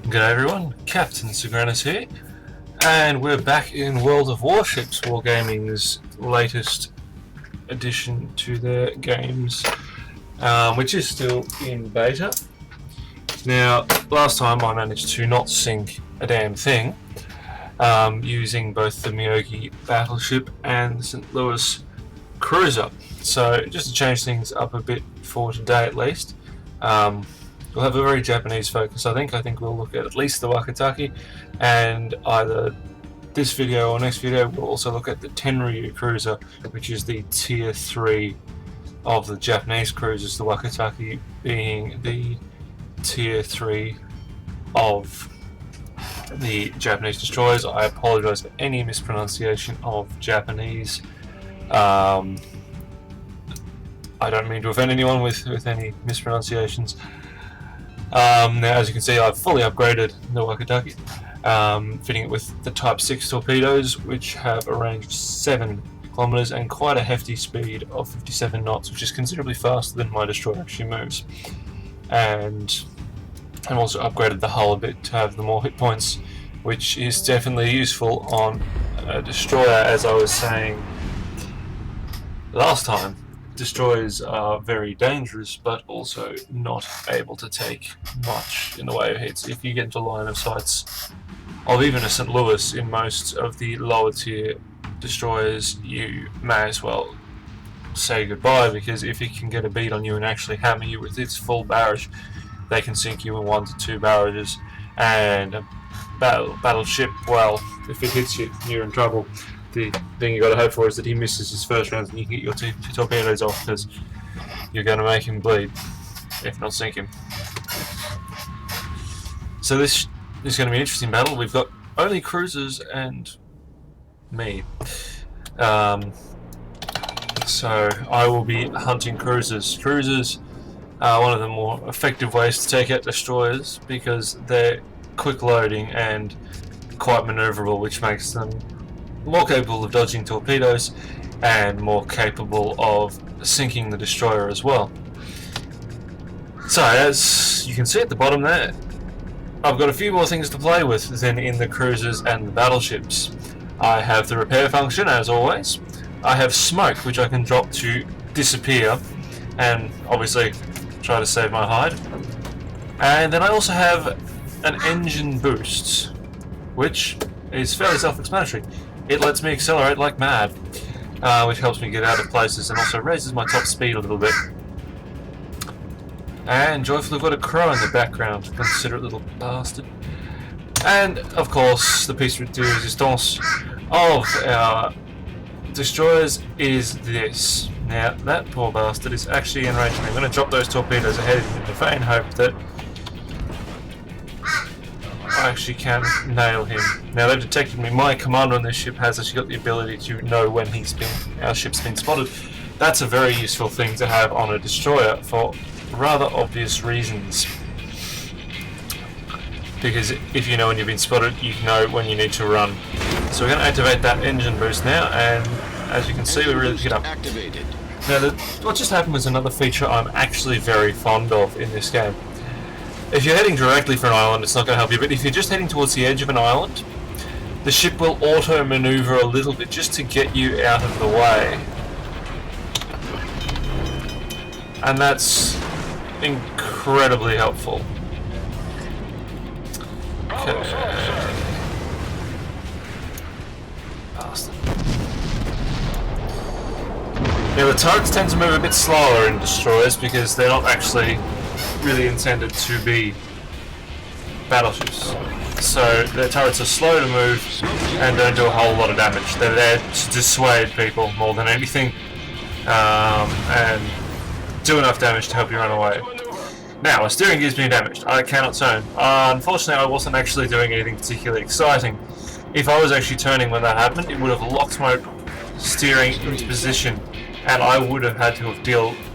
G'day everyone, Captain Sagrannus here, and we're back in World of Warships, Wargaming's latest addition to their games, which is still in beta. Now, last time I managed to not sink a damn thing, using both the Miyogi battleship and the St. Louis cruiser. So, just to change things up a bit for today at least, we'll have a very Japanese focus. I think we'll look at least the Wakatake, and either this video or next video we'll also look at the Tenryu cruiser, which is the tier 3 of the Japanese cruisers, the Wakatake being the tier 3 of the Japanese destroyers. I apologize for any mispronunciation of Japanese. I don't mean to offend anyone with any mispronunciations. Now, as you can see, I've fully upgraded the Wakatake, fitting it with the Type 6 torpedoes, which have a range of 7 kilometers and quite a hefty speed of 57 knots, which is considerably faster than my destroyer actually moves. And I've also upgraded the hull a bit to have the more hit points, which is definitely useful on a destroyer. As I was saying last time, destroyers are very dangerous, but also not able to take much in the way of hits. If you get into line of sights of even a St. Louis in most of the lower tier destroyers, you may as well say goodbye, because if it can get a beat on you and actually hammer you with its full barrage, they can sink you in 1 to 2 barrages. And a battleship, well, if it hits you, you're in trouble. The thing you got to hope for is that he misses his first round and you can get your two torpedoes off, because you're going to make him bleed, if not sink him. So this is going to be an interesting battle. We've got only cruisers and me. So I will be hunting cruisers. Cruisers are one of the more effective ways to take out destroyers, because they're quick loading and quite maneuverable, which makes them more capable of dodging torpedoes and more capable of sinking the destroyer as well. So, as you can see at the bottom there, I've got a few more things to play with than in the cruisers and the battleships. I have the repair function, as always. I have smoke, which I can drop to disappear and obviously try to save my hide. And then I also have an engine boost, which is fairly self-explanatory. It lets me accelerate like mad, which helps me get out of places and also raises my top speed a little bit. And joyfully we've got a crow in the background, considerate little bastard. And of course the piece de resistance of our destroyers is this. Now that poor bastard is actually in range of me. I'm going to drop those torpedoes ahead of him in the vain hope that I actually can nail him. Now they've detected me. My commander on this ship has actually got the ability to know when our ship's been spotted. That's a very useful thing to have on a destroyer for rather obvious reasons. Because if you know when you've been spotted, you know when you need to run. So we're going to activate that engine boost now, and as you can see, we're really get up. Now what just happened was another feature I'm actually very fond of in this game. If you're heading directly for an island, it's not going to help you, but if you're just heading towards the edge of an island, the ship will auto-maneuver a little bit just to get you out of the way. And that's incredibly helpful. Okay. Bastard. Now the turrets tend to move a bit slower in destroyers because they're not actually really intended to be battleships. So their turrets are slow to move and don't do a whole lot of damage. They're there to dissuade people more than anything, and do enough damage to help you run away. Now, my steering gear's been damaged. I cannot turn. Unfortunately, I wasn't actually doing anything particularly exciting. If I was actually turning when that happened, it would have locked my steering into position, and I would have had to have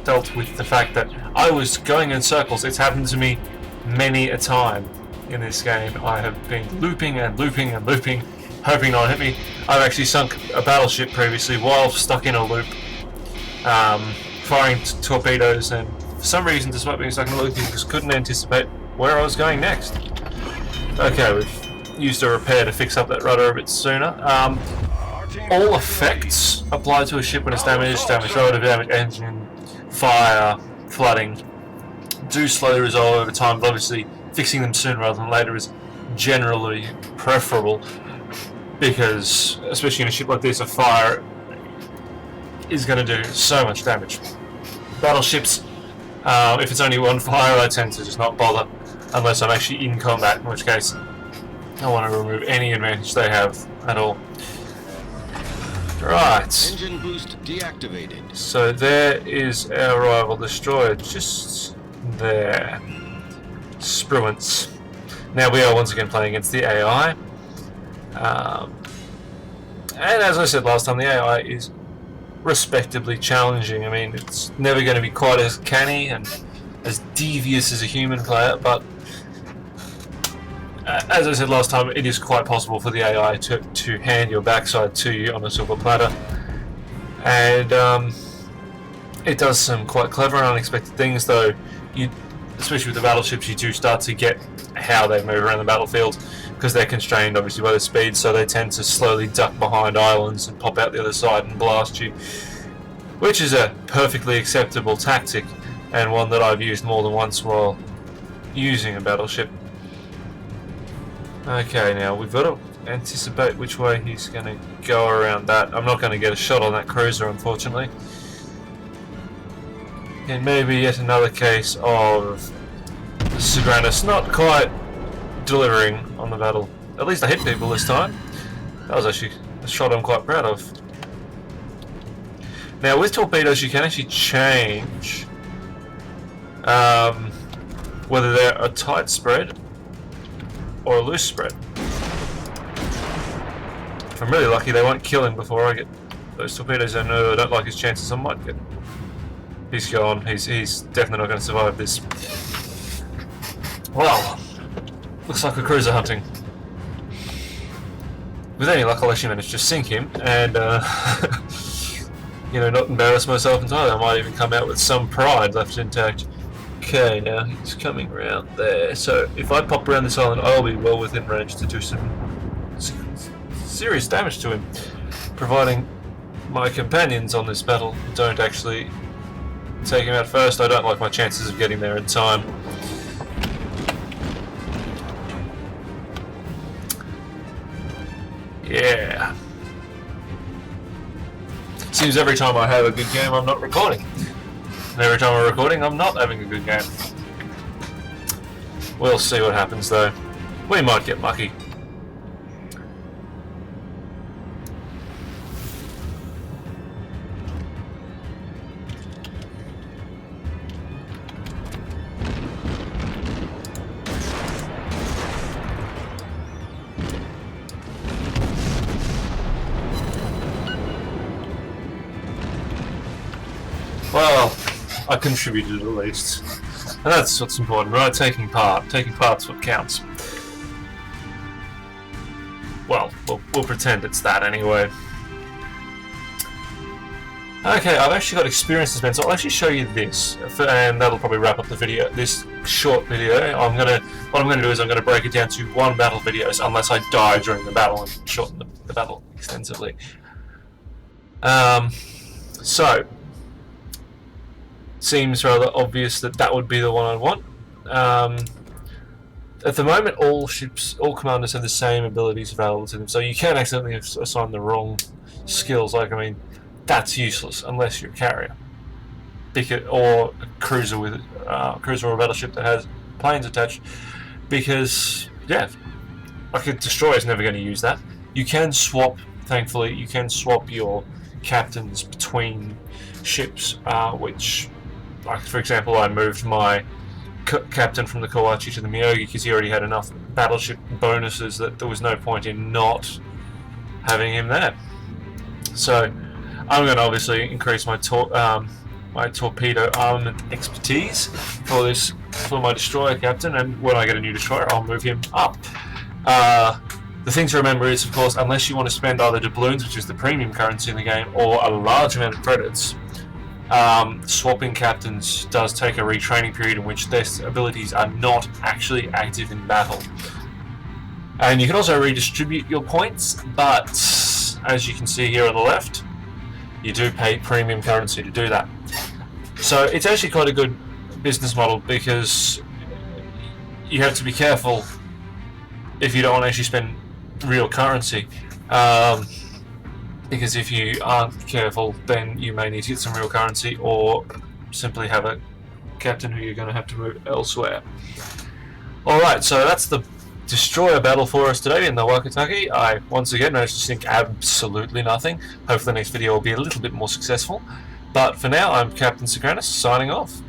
dealt with the fact that I was going in circles. It's happened to me many a time in this game. I have been looping and looping and looping, hoping not to hit me. I've actually sunk a battleship previously while stuck in a loop, firing torpedoes, and for some reason, despite being stuck in a loop, I just couldn't anticipate where I was going next. Okay, we've used a repair to fix up that rudder a bit sooner. All effects apply to a ship when it's damaged. Damage rudder, damage engine, fire, flooding do slowly resolve over time, but obviously fixing them sooner rather than later is generally preferable, because especially in a ship like this, a fire is going to do so much damage. Battleships, if it's only one fire, I tend to just not bother unless I'm actually in combat, in which case I want to remove any advantage they have at all. Right. Engine boost deactivated. So there is our rival destroyer, just there. Spruance. Now we are once again playing against the AI. And as I said last time, the AI is respectably challenging. I mean, it's never going to be quite as canny and as devious as a human player, but as I said last time, it is quite possible for the AI to hand your backside to you on a silver platter. And it does some quite clever and unexpected things, though. Especially with the battleships, you do start to get how they move around the battlefield, because they're constrained obviously by the speed, so they tend to slowly duck behind islands and pop out the other side and blast you, which is a perfectly acceptable tactic, and one that I've used more than once while using a battleship. Okay, now we've got to anticipate which way he's going to go around that. I'm not going to get a shot on that cruiser, unfortunately. And maybe yet another case of Sagrannus not quite delivering on the battle. At least I hit people this time. That was actually a shot I'm quite proud of. Now with torpedoes you can actually change whether they're a tight spread or a loose spread. If I'm really lucky, they won't kill him before I get those torpedoes. I know I don't like his chances, I might get. He's gone. He's definitely not going to survive this. Well, looks like we're cruiser hunting. With any luck, I'll actually manage to sink him and, you know, not embarrass myself entirely. I might even come out with some pride left intact. Okay, now he's coming around there. So if I pop around this island, I'll be well within range to do some serious damage to him, providing my companions on this battle don't actually take him out first. I don't like my chances of getting there in time. Yeah. Seems every time I have a good game I'm not recording. And every time I'm recording I'm not having a good game. We'll see what happens though. We might get lucky. Well, I contributed at least. And that's what's important, right? Taking part. Taking part's what counts. Well, we'll pretend it's that anyway. Okay, I've actually got experience dispense. I'll actually show you this, and that'll probably wrap up the video. This short video. What I'm gonna do is I'm gonna break it down to one battle videos, unless I die during the battle and shorten the battle extensively. So. Seems rather obvious that would be the one I want. At the moment, all commanders have the same abilities available to them, so you can accidentally assign the wrong skills. Like, I mean, that's useless unless you're a carrier, or a cruiser with cruiser or a battleship that has planes attached. Because yeah, like a destroyer is never going to use that. You can swap. Thankfully, you can swap your captains between ships, which. Like, for example, I moved my captain from the Kawachi to the Miyogi because he already had enough battleship bonuses that there was no point in not having him there. So I'm going to obviously increase my my torpedo armament expertise for my destroyer captain, and when I get a new destroyer, I'll move him up. The thing to remember is, of course, unless you want to spend either doubloons, which is the premium currency in the game, or a large amount of credits. Swapping captains does take a retraining period in which their abilities are not actually active in battle. And you can also redistribute your points, but as you can see here on the left, you do pay premium currency to do that. So it's actually quite a good business model, because you have to be careful if you don't want to actually spend real currency, because if you aren't careful, then you may need to get some real currency, or simply have a captain who you're going to have to move elsewhere. Alright, so that's the destroyer battle for us today in the Wakatake. I once again managed to sink absolutely nothing. Hopefully the next video will be a little bit more successful. But for now, I'm Captain Sagrannus, signing off.